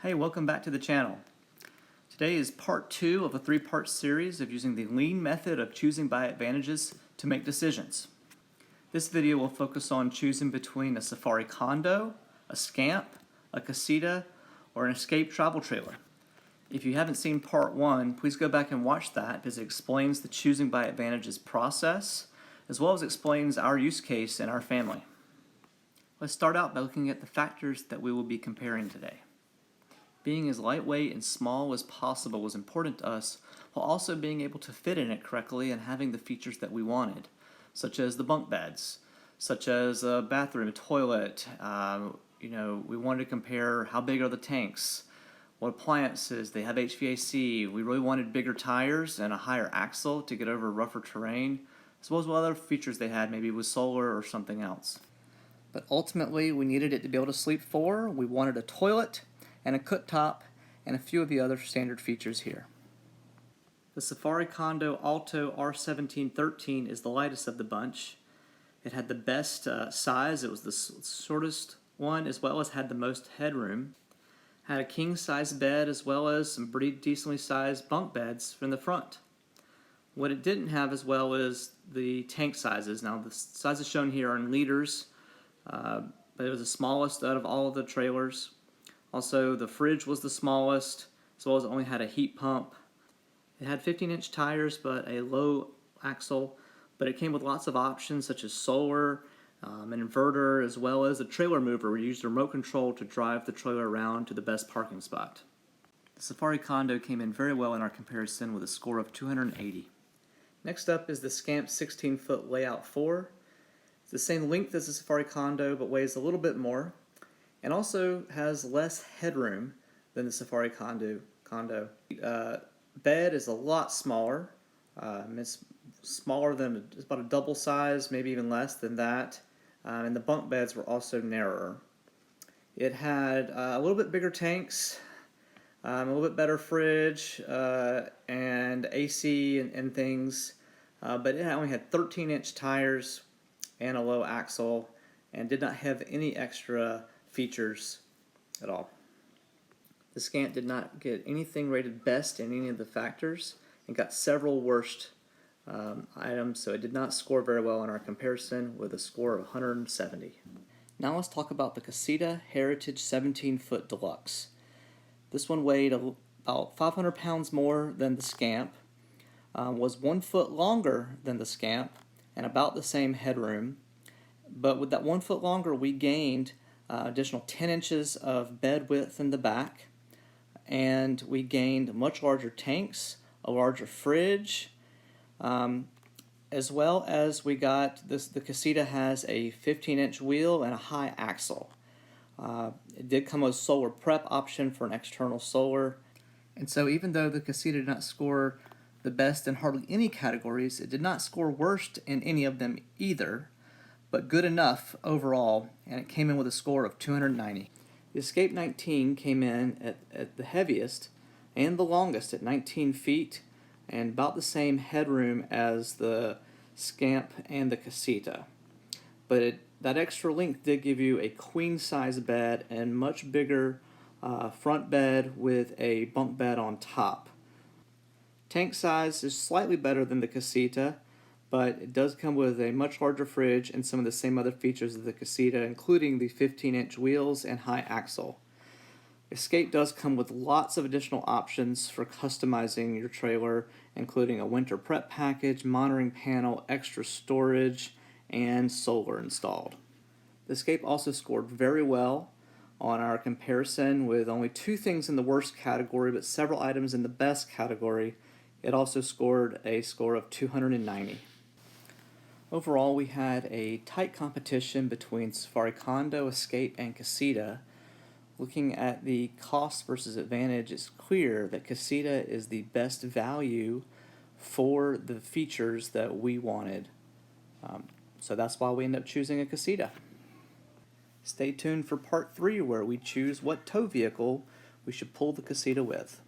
Hey, welcome back to the channel. Today is part 2 of a 3-part series of using the lean method of choosing by advantages to make decisions. This video will focus on choosing between a safari condo, a Scamp, a Casita, or an escape travel trailer. If you haven't seen part 1, please go back and watch that because it explains the choosing by advantages process as well as explains our use case in our family. Let's start out by looking at the factors that we will be comparing today. Being as lightweight and small as possible was important to us, while also being able to fit in it correctly and having the features that we wanted, such as the bunk beds, such as a bathroom, a toilet. We wanted to compare how big are the tanks, what appliances, they have HVAC. We really wanted bigger tires and a higher axle to get over rougher terrain, as well as what other features they had, maybe with solar or something else. But ultimately, we needed it to be able to sleep 4. We wanted a toilet and a cooktop, and a few of the other standard features here. The Safari Condo Alto R1713 is the lightest of the bunch. It had the best size. It was the shortest one, as well as had the most headroom. Had a king-size bed, as well as some pretty decently sized bunk beds from the front. What it didn't have as well is the tank sizes. Now, the sizes shown here are in liters, but it was the smallest out of all of the trailers. Also, the fridge was the smallest, as well as it only had a heat pump. It had 15-inch tires, but a low axle, but it came with lots of options such as solar, an inverter, as well as a trailer mover. We used a remote control to drive the trailer around to the best parking spot. The Safari Condo came in very well in our comparison with a score of 280. Next up is the Scamp 16-foot Layout 4. It's the same length as the Safari Condo, but weighs a little bit more, and also has less headroom than the Safari Condo. Bed is a lot smaller. It's smaller than it's about a double size, maybe even less than that. And the bunk beds were also narrower. It had a little bit bigger tanks, a little bit better fridge, and AC and things. But it only had 13-inch tires and a low axle, and did not have any extra features at all. The Scamp did not get anything rated best in any of the factors and got several worst items, so it did not score very well in our comparison with a score of 170. Now let's talk about the Casita Heritage 17-foot Deluxe. This one weighed about 500 pounds more than the Scamp, was 1 foot longer than the Scamp, and about the same headroom. But with that 1 foot longer, we gained additional 10 inches of bed width in the back, and we gained much larger tanks, a larger fridge, as well as we got this. The Casita has a 15-inch wheel and a high axle. It did come with a solar prep option for an external solar, and so even though the Casita did not score the best in hardly any categories, it did not score worst in any of them either, but good enough overall, and it came in with a score of 290. The Escape 19 came in at the heaviest and the longest at 19 feet and about the same headroom as the Scamp and the Casita. But that extra length did give you a queen-size bed and much bigger front bed with a bunk bed on top. Tank size is slightly better than the Casita, but it does come with a much larger fridge and some of the same other features of the Casita, including the 15-inch wheels and high axle. Escape does come with lots of additional options for customizing your trailer, including a winter prep package, monitoring panel, extra storage, and solar installed. The Escape also scored very well on our comparison with only 2 things in the worst category, but several items in the best category. It also scored a score of 290. Overall, we had a tight competition between Safari Condo, Escape, and Casita. Looking at the cost versus advantage, it's clear that Casita is the best value for the features that we wanted. So that's why we ended up choosing a Casita. Stay tuned for part 3 where we choose what tow vehicle we should pull the Casita with.